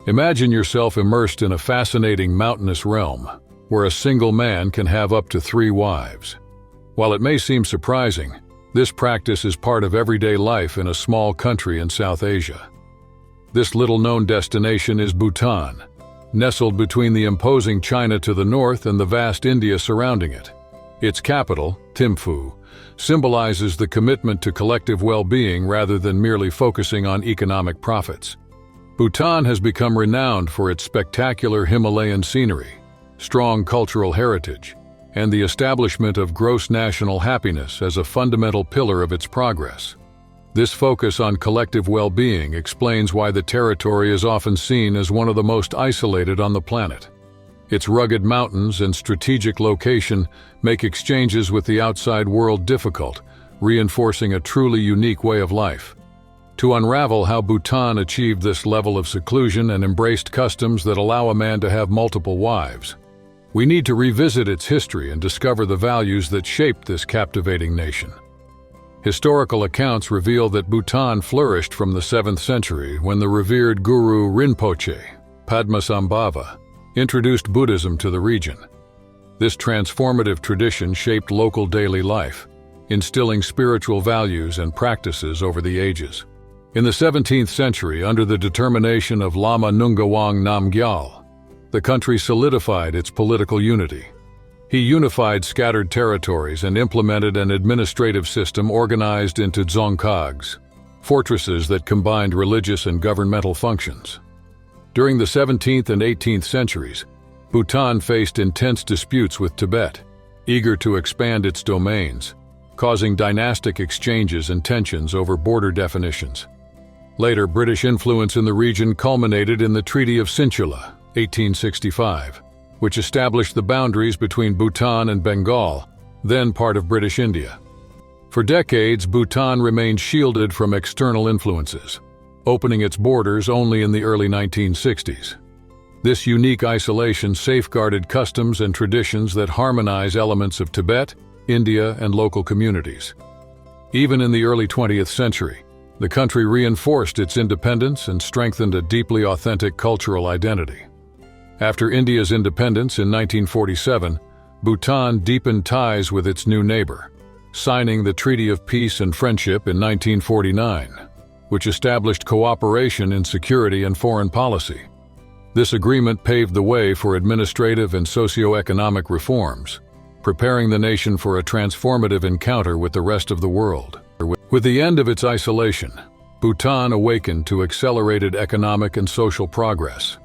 Imagine yourself immersed in a fascinating mountainous realm, where a single man can have up to 3 wives. While it may seem surprising, this practice is part of everyday life in a small country in South Asia. This little-known destination is Bhutan, nestled between the imposing China to the north and the vast India surrounding it. Its capital, Thimphu, symbolizes the commitment to collective well-being rather than merely focusing on economic profits. Bhutan has become renowned for its spectacular Himalayan scenery, strong cultural heritage, and the establishment of gross national happiness as a fundamental pillar of its progress. This focus on collective well-being explains why the territory is often seen as one of the most isolated on the planet. Its rugged mountains and strategic location make exchanges with the outside world difficult, reinforcing a truly unique way of life. To unravel how Bhutan achieved this level of seclusion and embraced customs that allow a man to have multiple wives, we need to revisit its history and discover the values that shaped this captivating nation. Historical accounts reveal that Bhutan flourished from the 7th century when the revered Guru Rinpoche, Padmasambhava, introduced Buddhism to the region. This transformative tradition shaped local daily life, instilling spiritual values and practices over the ages. In the 17th century, under the determination of Lama Nungawang Namgyal, the country solidified its political unity. He unified scattered territories and implemented an administrative system organized into dzongkhags, fortresses that combined religious and governmental functions. During the 17th and 18th centuries, Bhutan faced intense disputes with Tibet, eager to expand its domains, causing dynastic exchanges and tensions over border definitions. Later, British influence in the region culminated in the Treaty of Sinchala, 1865, which established the boundaries between Bhutan and Bengal, then part of British India. For decades, Bhutan remained shielded from external influences, opening its borders only in the early 1960s. This unique isolation safeguarded customs and traditions that harmonize elements of Tibet, India, and local communities. Even in the early 20th century, the country reinforced its independence and strengthened a deeply authentic cultural identity. After India's independence in 1947, Bhutan deepened ties with its new neighbor, signing the Treaty of Peace and Friendship in 1949, which established cooperation in security and foreign policy. This agreement paved the way for administrative and socio-economic reforms, preparing the nation for a transformative encounter with the rest of the world. With the end of its isolation, Bhutan awakened to accelerated economic and social progress.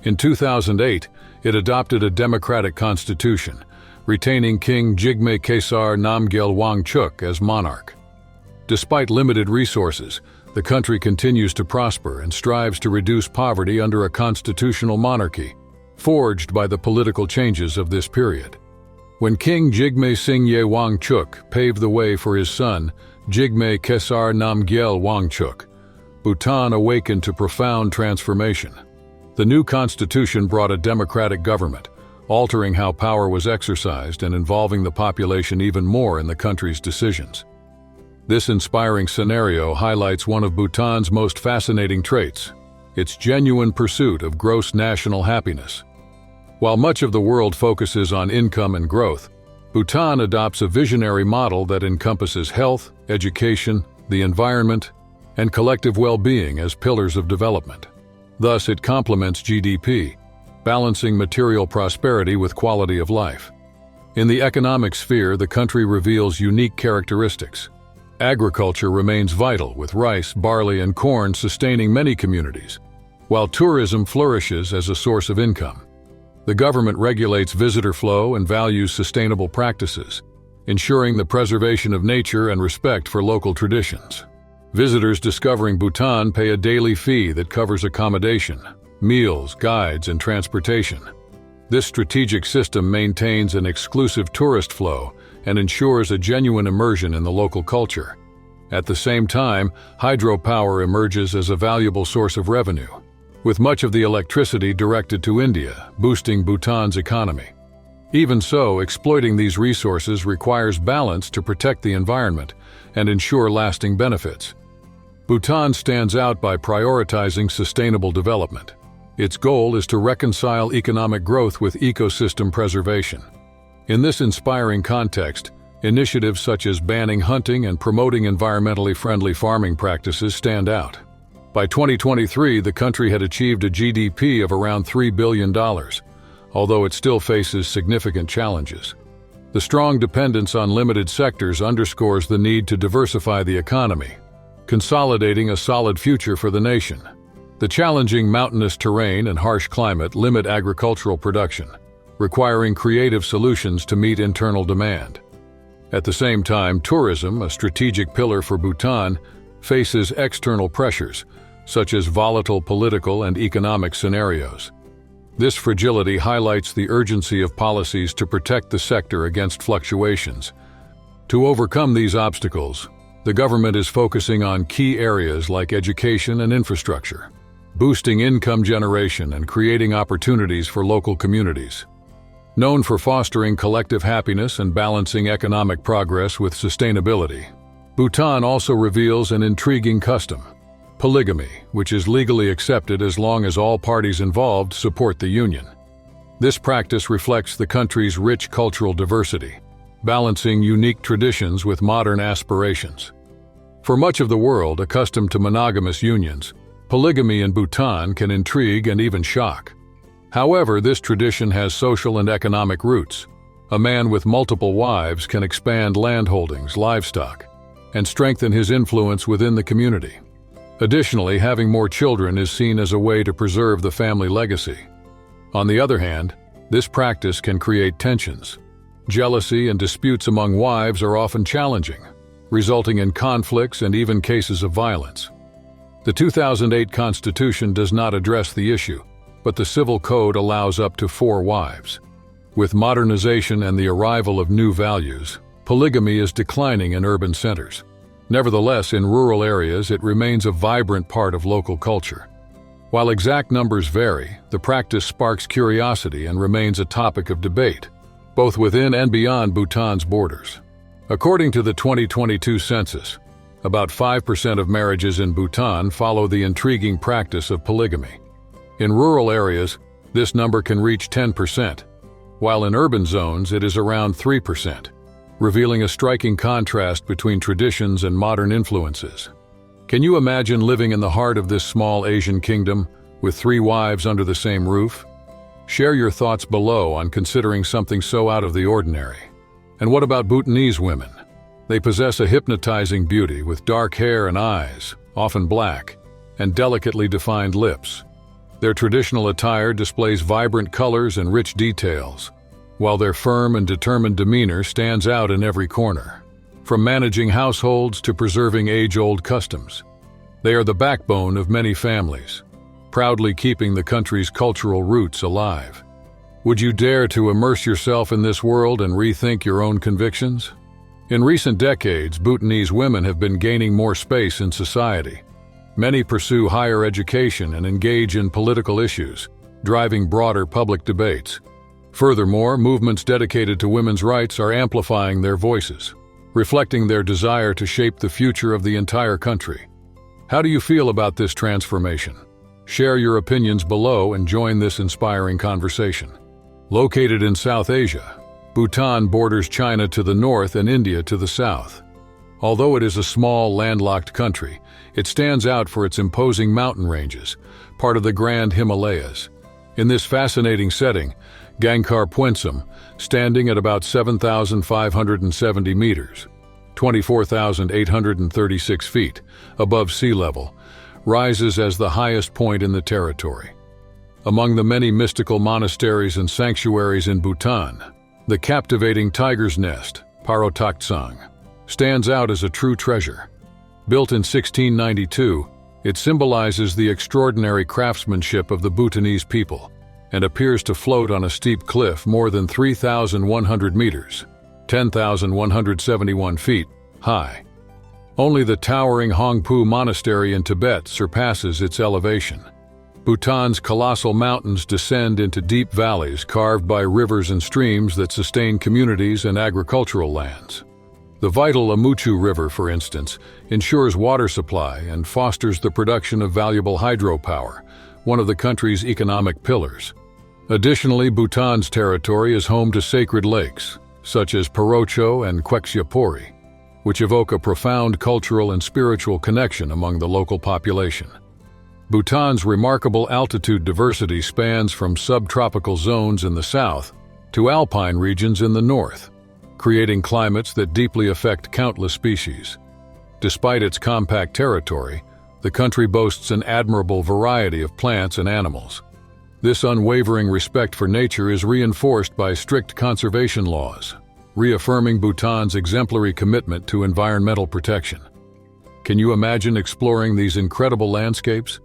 In 2008, it adopted a democratic constitution, retaining King Jigme Khesar Namgyel Wangchuck as monarch. Despite limited resources, the country continues to prosper and strives to reduce poverty under a constitutional monarchy, forged by the political changes of this period. When King Jigme Singye Wangchuck paved the way for his son, Jigme Khesar Namgyel Wangchuck, Bhutan awakened to profound transformation. The new constitution brought a democratic government, altering how power was exercised and involving the population even more in the country's decisions. This inspiring scenario highlights one of Bhutan's most fascinating traits, its genuine pursuit of gross national happiness. While much of the world focuses on income and growth, Bhutan adopts a visionary model that encompasses health, education, the environment, and collective well-being as pillars of development. Thus, it complements GDP, balancing material prosperity with quality of life. In the economic sphere, the country reveals unique characteristics. Agriculture remains vital, with rice, barley, and corn sustaining many communities, while tourism flourishes as a source of income. The government regulates visitor flow and values sustainable practices, ensuring the preservation of nature and respect for local traditions. Visitors discovering Bhutan pay a daily fee that covers accommodation, meals, guides, and transportation. This strategic system maintains an exclusive tourist flow and ensures a genuine immersion in the local culture. At the same time, hydropower emerges as a valuable source of revenue, with much of the electricity directed to India, boosting Bhutan's economy. Even so, exploiting these resources requires balance to protect the environment and ensure lasting benefits. Bhutan stands out by prioritizing sustainable development. Its goal is to reconcile economic growth with ecosystem preservation. In this inspiring context, initiatives such as banning hunting and promoting environmentally friendly farming practices stand out. By 2023, the country had achieved a GDP of around $3 billion, although it still faces significant challenges. The strong dependence on limited sectors underscores the need to diversify the economy, consolidating a solid future for the nation. The challenging mountainous terrain and harsh climate limit agricultural production, requiring creative solutions to meet internal demand. At the same time, tourism, a strategic pillar for Bhutan, faces external pressures, such as volatile political and economic scenarios. This fragility highlights the urgency of policies to protect the sector against fluctuations. To overcome these obstacles, the government is focusing on key areas like education and infrastructure, boosting income generation and creating opportunities for local communities. Known for fostering collective happiness and balancing economic progress with sustainability, Bhutan also reveals an intriguing custom: polygamy, which is legally accepted as long as all parties involved support the union. This practice reflects the country's rich cultural diversity, balancing unique traditions with modern aspirations. For much of the world accustomed to monogamous unions, polygamy in Bhutan can intrigue and even shock. However, this tradition has social and economic roots. A man with multiple wives can expand landholdings, livestock, and strengthen his influence within the community. Additionally, having more children is seen as a way to preserve the family legacy. On the other hand, this practice can create tensions. Jealousy and disputes among wives are often challenging, resulting in conflicts and even cases of violence. The 2008 Constitution does not address the issue, but the Civil Code allows up to 4 wives. With modernization and the arrival of new values, polygamy is declining in urban centers. Nevertheless, in rural areas, it remains a vibrant part of local culture. While exact numbers vary, the practice sparks curiosity and remains a topic of debate, both within and beyond Bhutan's borders. According to the 2022 census, about 5% of marriages in Bhutan follow the intriguing practice of polygamy. In rural areas, this number can reach 10%, while in urban zones it is around 3%, revealing a striking contrast between traditions and modern influences. Can you imagine living in the heart of this small Asian kingdom with 3 wives under the same roof? Share your thoughts below on considering something so out of the ordinary. And what about Bhutanese women? They possess a hypnotizing beauty with dark hair and eyes, often black, and delicately defined lips. Their traditional attire displays vibrant colors and rich details, while their firm and determined demeanor stands out in every corner. From managing households to preserving age-old customs, they are the backbone of many families, proudly keeping the country's cultural roots alive. Would you dare to immerse yourself in this world and rethink your own convictions? In recent decades, Bhutanese women have been gaining more space in society. Many pursue higher education and engage in political issues, driving broader public debates. Furthermore, movements dedicated to women's rights are amplifying their voices, reflecting their desire to shape the future of the entire country. How do you feel about this transformation? Share your opinions below and join this inspiring conversation. Located in South Asia, Bhutan borders China to the north and India to the south. Although it is a small, landlocked country, it stands out for its imposing mountain ranges, part of the Grand Himalayas. In this fascinating setting, Gangkhar Puensum, standing at about 7,570 meters, 24,836 feet, above sea level, rises as the highest point in the territory. Among the many mystical monasteries and sanctuaries in Bhutan, the captivating Tiger's Nest, Parotaktsang, stands out as a true treasure. Built in 1692, it symbolizes the extraordinary craftsmanship of the Bhutanese people and appears to float on a steep cliff more than 3,100 meters, 10,171 feet, high. Only the towering Hongpu Monastery in Tibet surpasses its elevation. Bhutan's colossal mountains descend into deep valleys carved by rivers and streams that sustain communities and agricultural lands. The vital Amuchu River, for instance, ensures water supply and fosters the production of valuable hydropower, one of the country's economic pillars. Additionally, Bhutan's territory is home to sacred lakes, such as Parocho and Kweksiapori, which evoke a profound cultural and spiritual connection among the local population. Bhutan's remarkable altitude diversity spans from subtropical zones in the south to alpine regions in the north, creating climates that deeply affect countless species. Despite its compact territory, the country boasts an admirable variety of plants and animals. This unwavering respect for nature is reinforced by strict conservation laws, reaffirming Bhutan's exemplary commitment to environmental protection. Can you imagine exploring these incredible landscapes?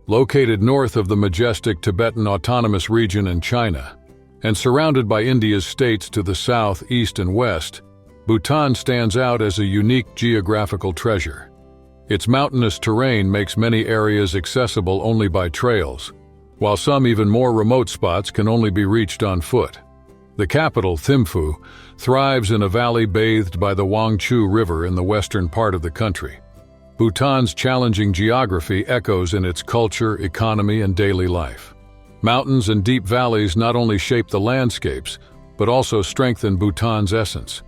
Located north of the majestic Tibetan Autonomous Region in China, and surrounded by India's states to the south, east, and west, Bhutan stands out as a unique geographical treasure. Its mountainous terrain makes many areas accessible only by trails, while some even more remote spots can only be reached on foot. The capital, Thimphu, thrives in a valley bathed by the Wangchu River in the western part of the country. Bhutan's challenging geography echoes in its culture, economy, and daily life. Mountains and deep valleys not only shape the landscapes, but also strengthen Bhutan's essence.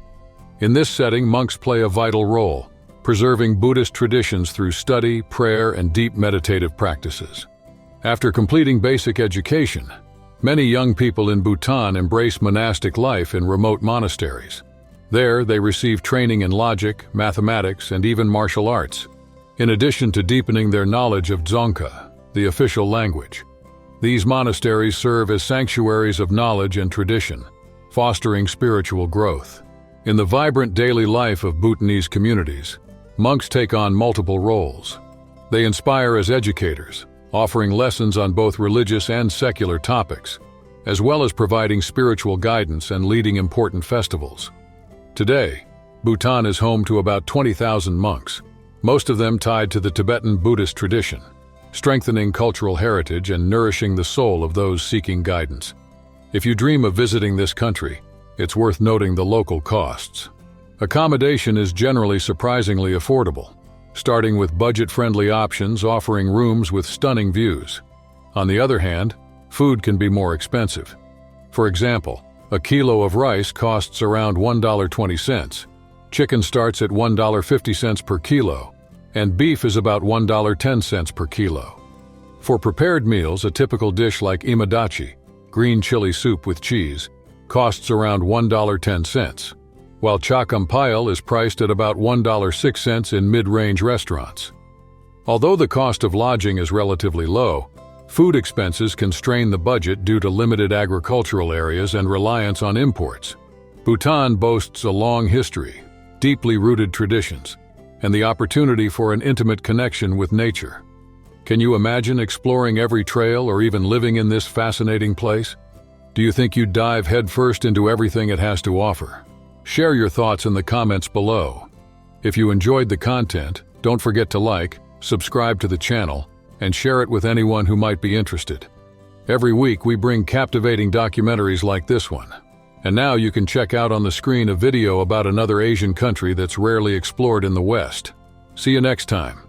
In this setting, monks play a vital role, preserving Buddhist traditions through study, prayer, and deep meditative practices. After completing basic education, many young people in Bhutan embrace monastic life in remote monasteries. There, they receive training in logic, mathematics, and even martial arts, in addition to deepening their knowledge of Dzongkha, the official language. These monasteries serve as sanctuaries of knowledge and tradition, fostering spiritual growth. In the vibrant daily life of Bhutanese communities, monks take on multiple roles. They inspire as educators, offering lessons on both religious and secular topics, as well as providing spiritual guidance and leading important festivals. Today, Bhutan is home to about 20,000 monks, most of them tied to the Tibetan Buddhist tradition, strengthening cultural heritage and nourishing the soul of those seeking guidance. If you dream of visiting this country, it's worth noting the local costs. Accommodation is generally surprisingly affordable, starting with budget-friendly options offering rooms with stunning views. On the other hand, food can be more expensive. For example, a kilo of rice costs around $1.20, chicken starts at $1.50 per kilo, and beef is about $1.10 per kilo. For prepared meals, a typical dish like imadachi, green chili soup with cheese, costs around $1.10, while chakampayal is priced at about $1.06 in mid-range restaurants. Although the cost of lodging is relatively low, food expenses can strain the budget due to limited agricultural areas and reliance on imports. Bhutan boasts a long history, deeply rooted traditions, and the opportunity for an intimate connection with nature. Can you imagine exploring every trail or even living in this fascinating place? Do you think you'd dive headfirst into everything it has to offer? Share your thoughts in the comments below. If you enjoyed the content, don't forget to like, subscribe to the channel, and share it with anyone who might be interested. Every week we bring captivating documentaries like this one. And now you can check out on the screen a video about another Asian country that's rarely explored in the West. See you next time.